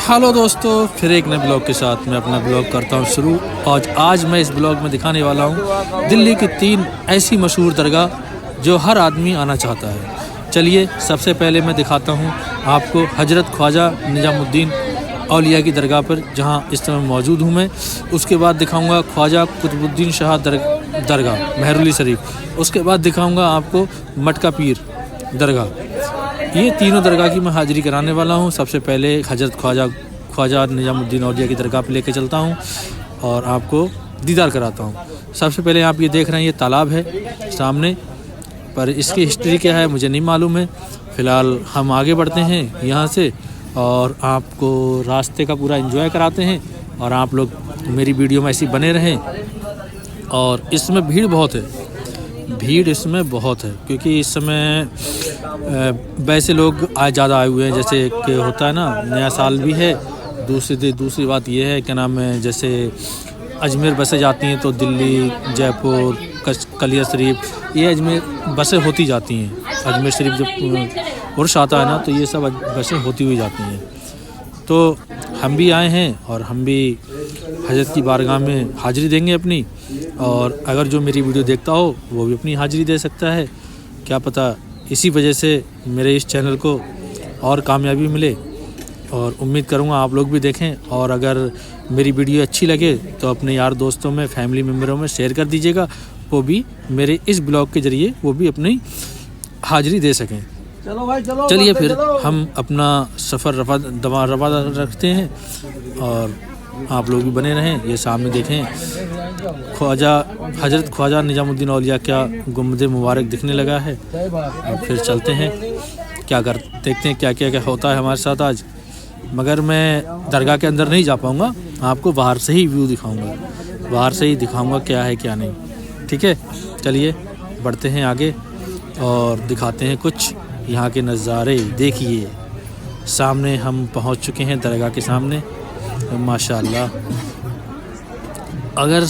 Hello दोस्तों, फिर एक नए ब्लॉग के साथ मैं अपना ब्लॉग करता हूँ शुरू। आज मैं इस ब्लॉग में दिखाने वाला हूँ दिल्ली की 3 ऐसी मशहूर दरगाह जो हर आदमी आना चाहता है। चलिए सबसे पहले मैं दिखाता हूँ आपको हजरत ख्वाजा निजामुद्दीन औलिया की दरगाह पर, जहाँ इस समय मौजूद हूँ मैं। उसके बाद दिखाऊँगा ख्वाजा कुतुबुद्दीन शाह दरगाह मेहरुली शरीफ। उसके बाद दिखाऊँगा आपको मटका पीर दरगाह। ये तीनों दरगाह की मैं हाज़िरी कराने वाला हूँ। सबसे पहले हजरत ख्वाजा निजामुद्दीन औलिया की दरगाह पर लेके चलता हूँ और आपको दीदार कराता हूँ। सबसे पहले आप ये देख रहे हैं, ये तालाब है सामने, पर इसकी हिस्ट्री क्या है मुझे नहीं मालूम है। फ़िलहाल हम आगे बढ़ते हैं यहाँ से और आपको रास्ते का पूरा एंजॉय कराते हैं और आप लोग मेरी वीडियो में ऐसे बने रहें। और इसमें भीड़ बहुत है, भीड़ इसमें बहुत है, क्योंकि इस समय वैसे लोग ज़्यादा आए हुए हैं। जैसे एक होता है ना, नया साल भी है। दूसरी बात ये है, क्या नाम है, जैसे अजमेर बसें जाती हैं तो दिल्ली, जयपुर, कलिया शरीफ, ये अजमेर बसें होती जाती हैं। अजमेर शरीफ जब उर्स आता है ना, तो ये सब बसें होती हुई जाती हैं। तो हम भी आए हैं और हम भी हजरत की बारगाह में हाज़िरी देंगे अपनी। और अगर जो मेरी वीडियो देखता हो वो भी अपनी हाज़िरी दे सकता है। क्या पता इसी वजह से मेरे इस चैनल को और कामयाबी मिले। और उम्मीद करूँगा आप लोग भी देखें। और अगर मेरी वीडियो अच्छी लगे तो अपने यार दोस्तों में, फैमिली मेम्बरों में शेयर कर दीजिएगा, वो भी मेरे इस ब्लॉग के ज़रिए वो भी अपनी हाज़िरी दे सकें। चलो भाई चलो। चलिए फिर हम अपना सफ़र रवा रखते हैं और आप लोग भी बने रहें। ये सामने देखें, हजरत ख्वाजा निजामुद्दीन औलिया क्या गुंबद मुबारक दिखने लगा है। अब फिर चलते हैं, देखते हैं क्या होता है हमारे साथ आज। मगर मैं दरगाह के अंदर नहीं जा पाऊँगा, आपको बाहर से ही व्यू दिखाऊँगा, बाहर से ही दिखाऊँगा क्या है क्या नहीं। ठीक है, चलिए बढ़ते हैं आगे और दिखाते हैं कुछ यहाँ के नज़ारे। देखिए सामने हम पहुँच चुके हैं दरगाह के सामने। माशाअल्लाह, अगर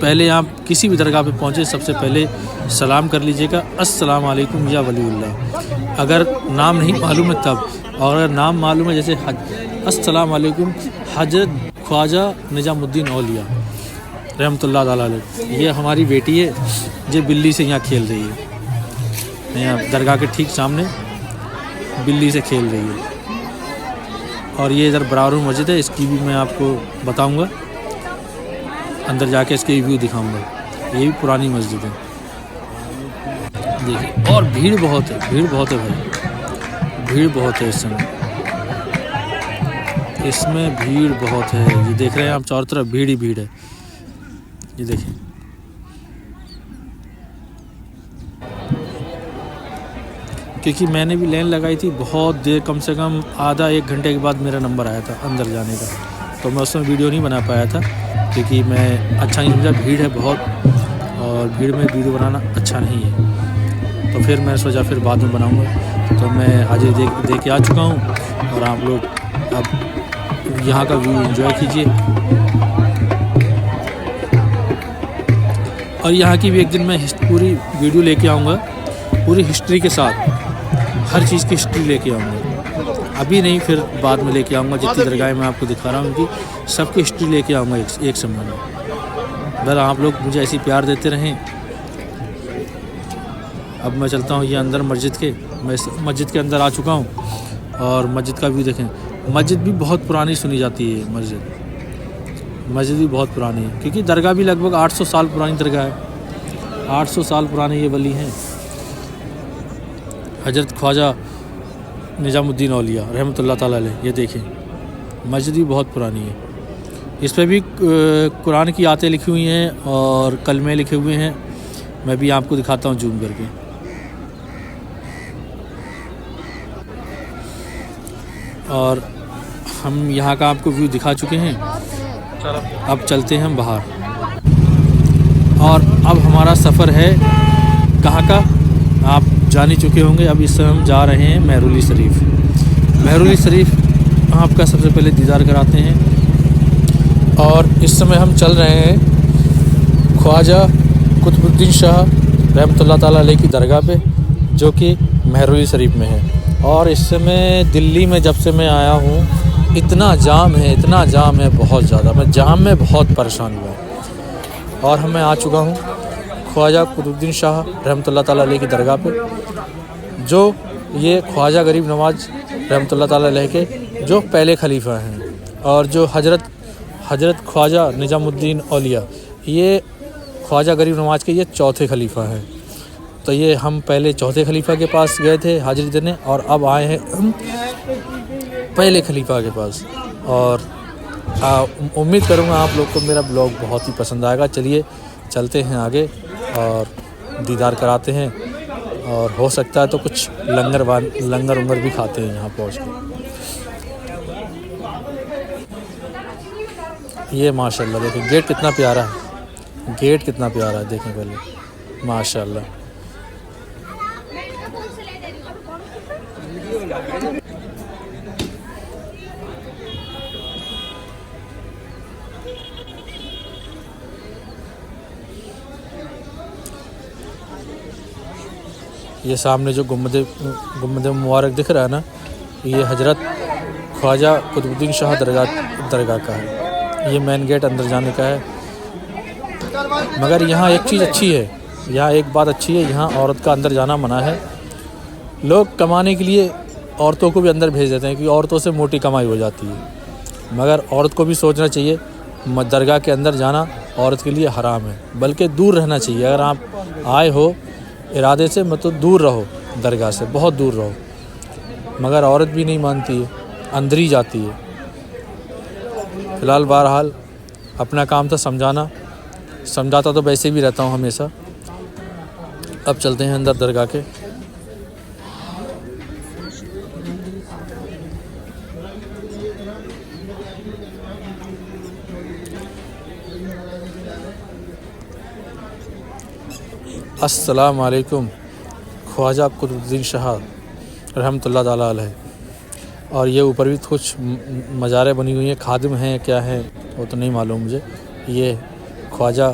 पहले आप किसी भी दरगाह पे पहुँचे, सबसे पहले सलाम कर लीजिएगा, अस्सलाम वालेकुम या वलीउल्लाह। अगर नाम नहीं मालूम है तब, और अगर नाम मालूम है, जैसे अस्सलाम वालेकुम हजरत ख्वाजा निजामुद्दीन औलिया रहमतुल्लाह ताला अलैह। ये हमारी बेटी है जो बिल्ली से यहाँ खेल रही है। यहाँ दरगाह के ठीक सामने बिल्ली से खेल रही है। और ये इधर बराबर मस्जिद है, इसकी भी मैं आपको बताऊंगा, अंदर जाके इसके व्यू दिखाऊंगा। ये भी पुरानी मस्जिद है देखिए। और भीड़ बहुत है, भीड़ बहुत है भाई, भीड़ बहुत है इस समय। इसमें भीड़ बहुत है, ये देख रहे हैं आप, चारों तरफ भीड़ ही भीड़ है। ये देखिए, क्योंकि मैंने भी लाइन लगाई थी बहुत देर, कम से कम आधा 1 घंटे के बाद मेरा नंबर आया था अंदर जाने का। तो मैं उसमें वीडियो नहीं बना पाया था क्योंकि मैं अच्छा नहीं समझा, भीड़ है बहुत और भीड़ में वीडियो बनाना अच्छा नहीं है। तो फिर मैं सोचा फिर बाद में बनाऊंगा। तो मैं हाजिरी दे के आ चुका हूँ और आप लोग अब यहाँ का व्यू एंजॉय कीजिए। और यहाँ की भी एक दिन मैं पूरी वीडियो लेके आऊँगा, पूरी हिस्ट्री के साथ, हर चीज़ की हिस्ट्री लेके आऊँगा। अभी नहीं, फिर बाद में लेके आऊँगा। जितनी दरगाहें मैं आपको दिखा रहा हूँ उनकी सबकी हिस्ट्री लेके आऊँगा एक समय में। बस आप लोग मुझे ऐसी प्यार देते रहें। अब मैं चलता हूँ ये अंदर मस्जिद के, मैं मस्जिद के अंदर आ चुका हूँ और मस्जिद का व्यू देखें। मस्जिद भी बहुत पुरानी सुनी जाती है, मस्जिद भी बहुत पुरानी है, क्योंकि दरगाह भी लगभग 800 साल पुरानी दरगाह है। 800 साल पुराने ये वली हैं, हजरत ख्वाजा निजामुद्दीन औलिया रहमतुल्लाह ताला अलैह। ये देखें, मस्जिद भी बहुत पुरानी है। इस पर भी कुरान की आयतें लिखी हुई हैं और कलमे लिखे हुए हैं। मैं भी आपको दिखाता हूँ जूम करके। और हम यहाँ का आपको व्यू दिखा चुके हैं। अब चलते हैं हम बाहर। और अब हमारा सफ़र है कहाँ का, आप जान ही चुके होंगे। अब इस समय हम जा रहे हैं मेहरुली शरीफ। मेहरुली शरीफ आपका सबसे पहले दीदार कराते हैं। और इस समय हम चल रहे हैं ख्वाजा कुतुबुद्दीन शाह रहमतुल्लाह ताला अलैह की दरगाह पे, जो कि मेहरुली शरीफ में है। और इस समय दिल्ली में जब से मैं आया हूँ इतना जाम है बहुत ज़्यादा। मैं जाम में बहुत परेशान हुआ और मैं आ चुका हूँ ख्वाजा कुतुबुद्दीन शाह रहमतुल्लाह ताला अलैह की दरगाह पे, जो ये ख्वाजा गरीब नवाज रहमतुल्लाह ताला अलैह के जो पहले खलीफा हैं, और जो हजरत ख्वाजा निजामुद्दीन औलिया ये ख्वाजा गरीब नवाज के ये चौथे खलीफा हैं। तो ये हम पहले चौथे खलीफा के पास गए थे हाजिरी देने, और अब आए हैं हम पहले खलीफा के पास। और उम्मीद करूँगा आप लोग को मेरा ब्लॉग बहुत ही पसंद आएगा। चलिए चलते हैं आगे और दीदार कराते हैं, और हो सकता है तो कुछ लंगर भी खाते हैं यहाँ पहुँच के। ये माशाल्लाह देखिए गेट कितना प्यारा है, गेट कितना प्यारा है, देखें पहले माशाल्लाह। ये सामने जो गुम्बद मुबारक दिख रहा है ना, ये हजरत ख्वाजा कुतुबुद्दीन शाह दरगाह का है। ये मेन गेट अंदर जाने का है। मगर यहाँ एक चीज़ अच्छी है, यहाँ एक बात अच्छी है, यहाँ औरत का अंदर जाना मना है। लोग कमाने के लिए औरतों को भी अंदर भेज देते हैं कि औरतों से मोटी कमाई हो जाती है, मगर औरत को भी सोचना चाहिए दरगाह के अंदर जाना औरत के लिए हराम है, बल्कि दूर रहना चाहिए। अगर आप आए हो इरादे से, मतलब दूर रहो दरगाह से, बहुत दूर रहो। मगर औरत भी नहीं मानती है, अंदर ही जाती है। फ़िलहाल बहरहाल अपना काम था समझाना, समझाता तो वैसे भी रहता हूँ हमेशा। अब चलते हैं अंदर दरगाह के। अस्सलाम वालेकुम। ख्वाजा कुतुबुद्दीन शाह रहमतुल्लाह ताला अलैह। और ये ऊपर भी कुछ मज़ारें बनी हुई हैं, खादिम हैं क्या हैं वो तो नहीं मालूम मुझे। ये ख्वाजा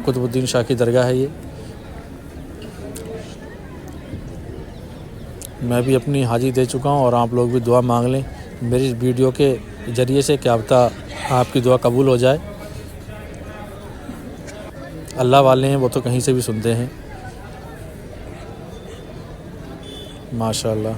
कुतुबुद्दीन शाह की दरगाह है। ये मैं भी अपनी हाजिरी दे चुका हूँ, और आप लोग भी दुआ मांग लें मेरी इस वीडियो के ज़रिए से, क्या पता आपकी दुआ कबूल हो जाए। अल्लाह वाले हैं वो तो कहीं से भी सुनते हैं माशाल्लाह।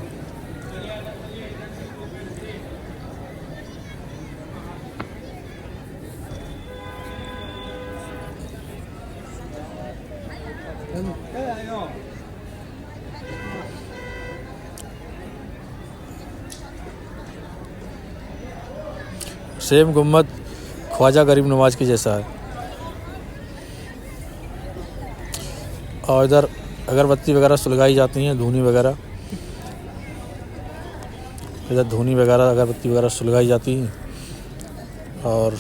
सेम गुम्बद ख्वाजा गरीब नवाज की जैसा है। और इधर अगरबत्ती वगैरह सुलगाई जाती हैं, धूनी वगैरह, इधर धूनी वगैरह अगरबत्ती वगैरह सुलगाई जाती हैं। और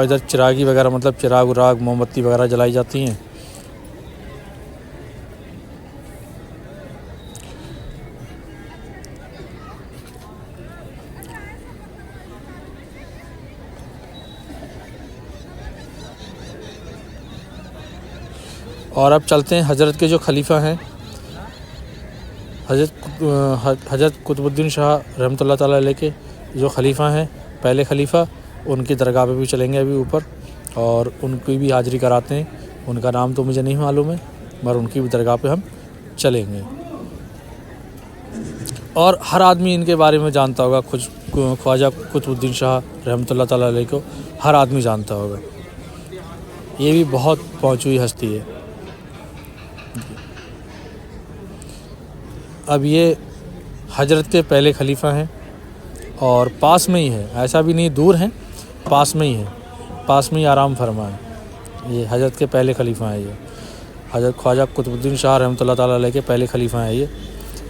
इधर चिरागी वगैरह, मतलब चिराग उराग मोमबत्ती वगैरह जलाई जाती हैं। और अब चलते हैं हजरत के जो खलीफा हैं, हजरत कुतुबुद्दीन शाह रहमतुल्लाह ताला अलैह के जो खलीफा हैं, पहले खलीफा, उनकी दरगाह पे भी चलेंगे अभी ऊपर, और उनकी भी हाज़िरी कराते हैं। उनका नाम तो मुझे नहीं मालूम है, मगर उनकी भी दरगाह पे हम चलेंगे। और हर आदमी इनके बारे में जानता होगा, ख्वाजा कुतुबुद्दीन शाह रहमतुल्लाह ताला अलैह को हर आदमी जानता होगा। ये भी बहुत पहुँची हुई हस्ती है। अब ये हजरत के पहले खलीफा हैं, और पास में ही है, ऐसा भी नहीं दूर हैं, पास में ही है, पास में ही आराम फरमा है। ये हजरत के पहले खलीफा हैं, ये हजरत ख्वाजा कुतुबुद्दीन शाह रहमतुल्लाह ताला अलैह के पहले खलीफा हैं ये,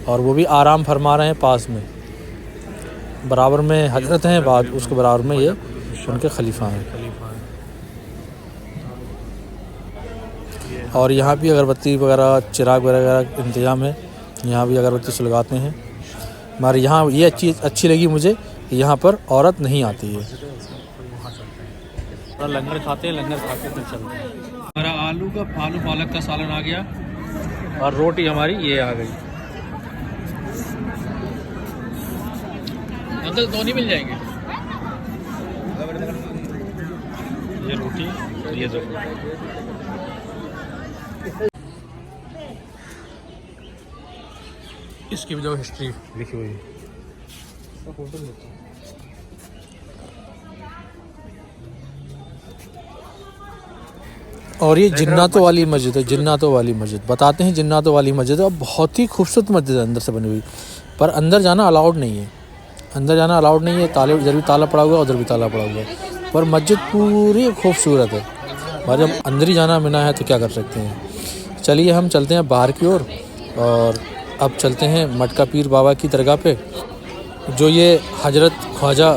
और वो भी आराम फरमा रहे हैं पास में, बराबर में हजरत हैं, बाद उसके बराबर में ये उनके खलीफा हैं। और यहाँ भी अगरबत्ती वगैरह चिराग वगैरह का इंतज़ाम है, यहाँ भी अगरबत्ती सुलगाते हैं। मगर यहाँ ये अच्छी लगी मुझे, यहाँ पर औरत नहीं आती है। लंगर खाते हैं, लंगर खाते फिर चलते हैं। हमारा आलू पालक का सालन आ गया, और रोटी हमारी ये आ गई। अंकल दोनों मिल जाएंगे, ये रोटी और ये दो। इसकी भी जो हिस्ट्री लिखी हुई है। और ये जिन्नातों वाली मस्जिद है, जिन्नातों वाली मस्जिद बताते हैं, जिन्नातों वाली मस्जिद है। और बहुत ही खूबसूरत मस्जिद है अंदर से बनी हुई, पर अंदर जाना अलाउड नहीं है, अंदर जाना अलाउड नहीं है। ताले इधर भी ताला पड़ा हुआ है, उधर भी ताला पड़ा हुआ है, पर मस्जिद पूरी खूबसूरत है। और जब अंदर ही जाना मना है तो क्या कर सकते हैं। चलिए हम चलते हैं बाहर की ओर, और अब चलते हैं मटका पीर बाबा की दरगाह पे, जो ये हजरत ख्वाजा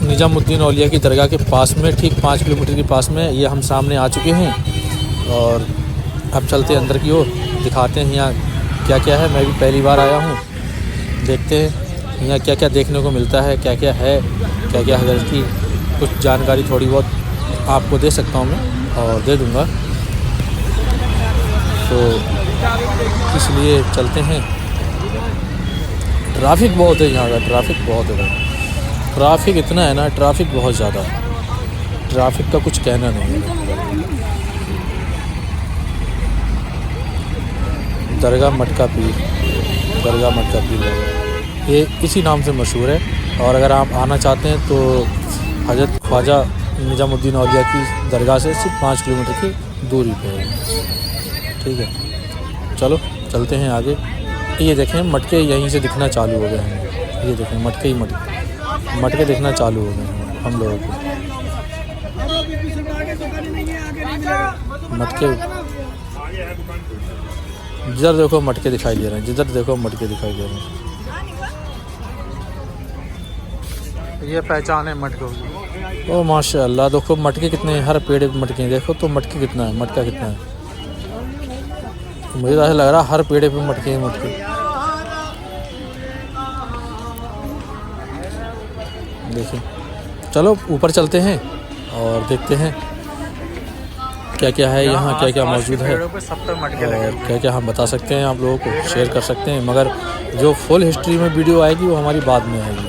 निजामुद्दीन औलिया की दरगाह के पास में, ठीक 5 किलोमीटर के पास में ये हम सामने आ चुके हैं। और अब चलते हैं अंदर की ओर, दिखाते हैं यहाँ क्या क्या है। मैं भी पहली बार आया हूँ, देखते हैं यहाँ क्या क्या देखने को मिलता है, क्या क्या है, क्या क्या हजरत की कुछ जानकारी थोड़ी बहुत आपको दे सकता हूँ मैं, और दे दूँगा। तो इसलिए चलते हैं। ट्रैफिक बहुत है यहाँ का, ट्रैफिक बहुत है भाई, ट्रैफिक इतना है ना, ट्रैफिक बहुत ज़्यादा है, ट्रैफिक का कुछ कहना नहीं है। दरगाह मटका पीर, दरगाह मटका पीर ये इसी नाम से मशहूर है। और अगर आप आना चाहते हैं तो हजरत ख्वाजा निजामुद्दीन औलिया की दरगाह से सिर्फ 5 किलोमीटर की दूरी पे है। ठीक है, चलो चलते हैं आगे। ये देखें मटके यहीं से दिखना चालू हो गए हैं, ये देखें मटके ही मटके दिखना चालू हो गए हैं हम लोगों को। मटके जिधर देखो मटके दिखाई दे रहे हैं, जिधर देखो मटके दिखाई दे रहे हैं। ये पहचान है मटकों की। ओ माशाअल्लाह, देखो मटके कितने हैं, हर पेड़ पे मटके हैं। देखो तो मटके कितना है, मटका कितना है। मुझे तो ऐसा लग रहा है हर पेड़ पे मटके हैं, मटके। देखिए, चलो ऊपर चलते हैं और देखते हैं क्या क्या है यहाँ, क्या क्या मौजूद है, और क्या क्या हम बता सकते हैं, आप लोगों को शेयर कर सकते हैं। मगर जो फुल हिस्ट्री में वीडियो आएगी वो हमारी बाद में आएगी।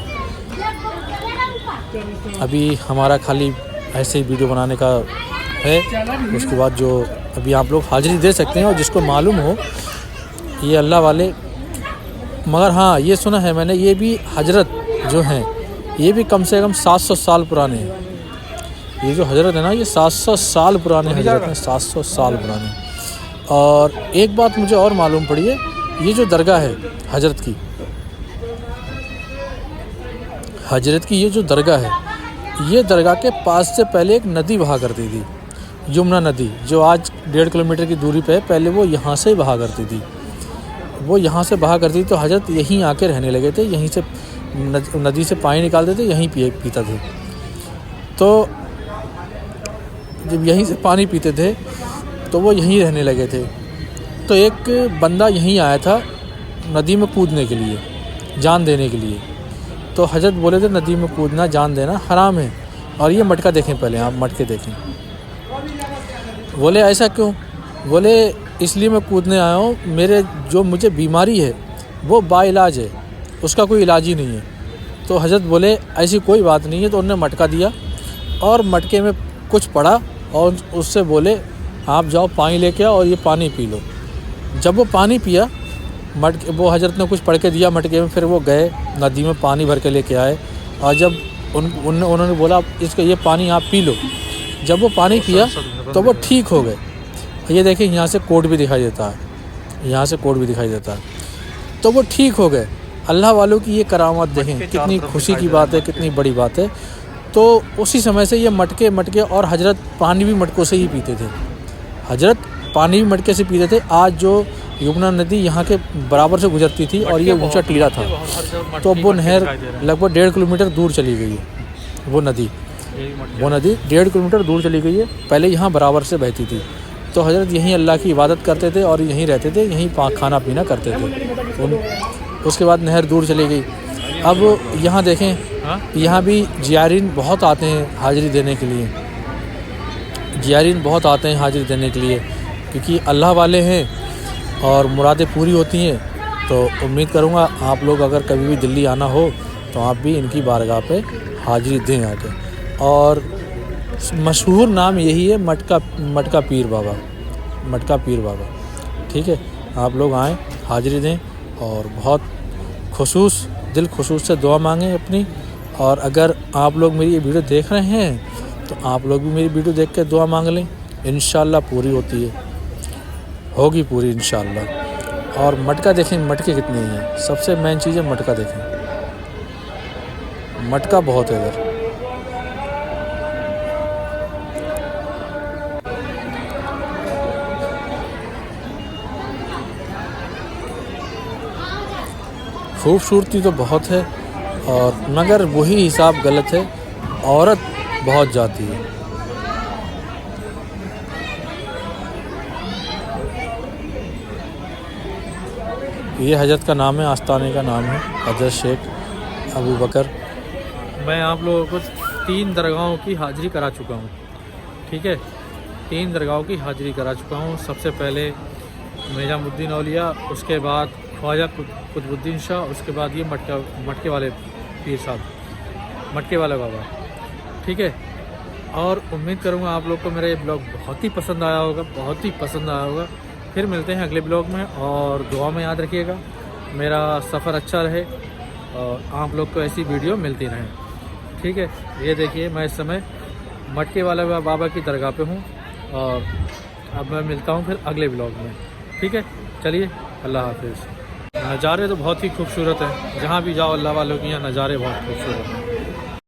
अभी हमारा खाली ऐसे ही वीडियो बनाने का है। उसके बाद जो अभी आप लोग हाजिरी दे सकते हैं, और जिसको मालूम हो ये अल्लाह वाले। मगर हाँ, ये सुना है मैंने, ये भी हजरत जो हैं ये भी कम से कम 700 साल पुराने हैं। ये जो हजरत है ना, ये 700 साल पुराने हजरत हैं, 700 साल पुराने। और एक बात मुझे और मालूम पड़ी है, ये जो दरगाह है हजरत की, ये जो दरगाह है, ये दरगाह के पास से पहले एक नदी बहा करती थी, यमुना नदी, जो आज 1.5 किलोमीटर की दूरी पे है। पहले वो यहाँ से बहा करती थी, वो यहाँ से बहा करती थी। तो हजरत यहीं आके रहने लगे थे, यहीं से नदी से पानी निकालते थे, यहीं पीता थे। तो जब यहीं से पानी पीते थे तो वो यहीं रहने लगे थे। तो एक बंदा यहीं आया था नदी में कूदने के लिए, जान देने के लिए। तो हजरत बोले थे नदी में कूदना, जान देना हराम है। और ये मटका देखें, पहले आप मटके देखें। बोले ऐसा क्यों? बोले इसलिए मैं कूदने आया हूँ, मुझे बीमारी है वो बाइलाज है, उसका कोई इलाज ही नहीं है। तो हजरत बोले ऐसी कोई बात नहीं है। तो उन्होंने मटका दिया, और मटके में कुछ पड़ा, और उससे बोले आप जाओ पानी लेके आओ और ये पानी पी लो। जब वो पानी पिया, वो हजरत ने कुछ पढ़ के दिया मटके में, फिर वो गए नदी में पानी भर के लेके आए। और जब उन्होंने बोला इसका ये पानी आप पी लो, जब वो पानी पिया तो वो ठीक हो गए। ये देखिए यहाँ से कोड भी दिखाई देता है, यहाँ से कोड भी दिखाई देता है। तो वो ठीक हो गए। अल्लाह वालों की ये करामात देखें, कितनी खुशी की बात है, कितनी बड़ी बात है। तो उसी समय से ये मटके और हजरत पानी भी मटकों से ही पीते थे। हजरत पानी भी मटके से पीते थे। आज जो यमुना नदी यहाँ के बराबर से गुजरती थी, और ये ऊंचा टीला था, तो अब वो नहर लगभग 1.5 किलोमीटर दूर चली गई है। वो नदी 1.5 किलोमीटर दूर चली गई है। पहले यहाँ बराबर से बहती थी। तो हजरत यहीं अल्लाह की इबादत करते थे और यहीं रहते थे, यहीं खाना पीना करते थे। उसके बाद नहर दूर चली गई। अब यहाँ देखें, यहाँ भी ज़ायरीन बहुत आते हैं हाज़िरी देने के लिए। ज़ायरीन बहुत आते हैं हाज़िरी देने के लिए, क्योंकि अल्लाह वाले हैं और मुरादें पूरी होती हैं। तो उम्मीद करूँगा आप लोग अगर कभी भी दिल्ली आना हो तो आप भी इनकी बारगाह पे हाज़िरी दें आके। और मशहूर नाम यही है मटका पीर बाबा। ठीक है, आप लोग आएँ, हाज़िरी दें और बहुत दिल खुशूस से दुआ मांगें अपनी। और अगर आप लोग मेरी ये वीडियो देख रहे हैं तो आप लोग भी मेरी वीडियो देख के दुआ मांग लें, इंशाल्लाह पूरी होगी पूरी इंशाल्लाह। और मटका देखें, मटके कितने हैं, सबसे मेन चीज़ है मटका देखें, मटका बहुत है इधर। खूबसूरती तो बहुत है और मगर वही हिसाब गलत है, औरत बहुत जाती है। ये हजरत का नाम है, आस्थाने का नाम है हजरत शेख अबू बकर। मैं आप लोगों को 3 दरगाहों की हाज़िरी करा चुका हूँ। ठीक है, 3 दरगाहों की हाज़िरी करा चुका हूँ। सबसे पहले निजामुद्दीन औलिया, उसके बाद ख्वाजा कुतुबुद्दीन शाह, उसके बाद ये मटके वाले पीर साहब, मटके वाला बाबा। ठीक है, और उम्मीद करूँगा आप लोग को मेरा ये ब्लॉग बहुत ही पसंद आया होगा। फिर मिलते हैं अगले ब्लॉग में, और दुआ में याद रखिएगा मेरा सफ़र अच्छा रहे और आप लोग को ऐसी वीडियो मिलती रहें। ठीक है, ये देखिए मैं इस समय मटके वाला बाबा की दरगाह पे हूँ और अब मैं मिलता हूँ फिर अगले ब्लॉग में। ठीक है, चलिए, अल्लाह हाफिज़। नज़ारे तो बहुत ही खूबसूरत हैं, जहाँ भी जाओ अल्लाह वालों के यहाँ नज़ारे बहुत खूबसूरत हैं।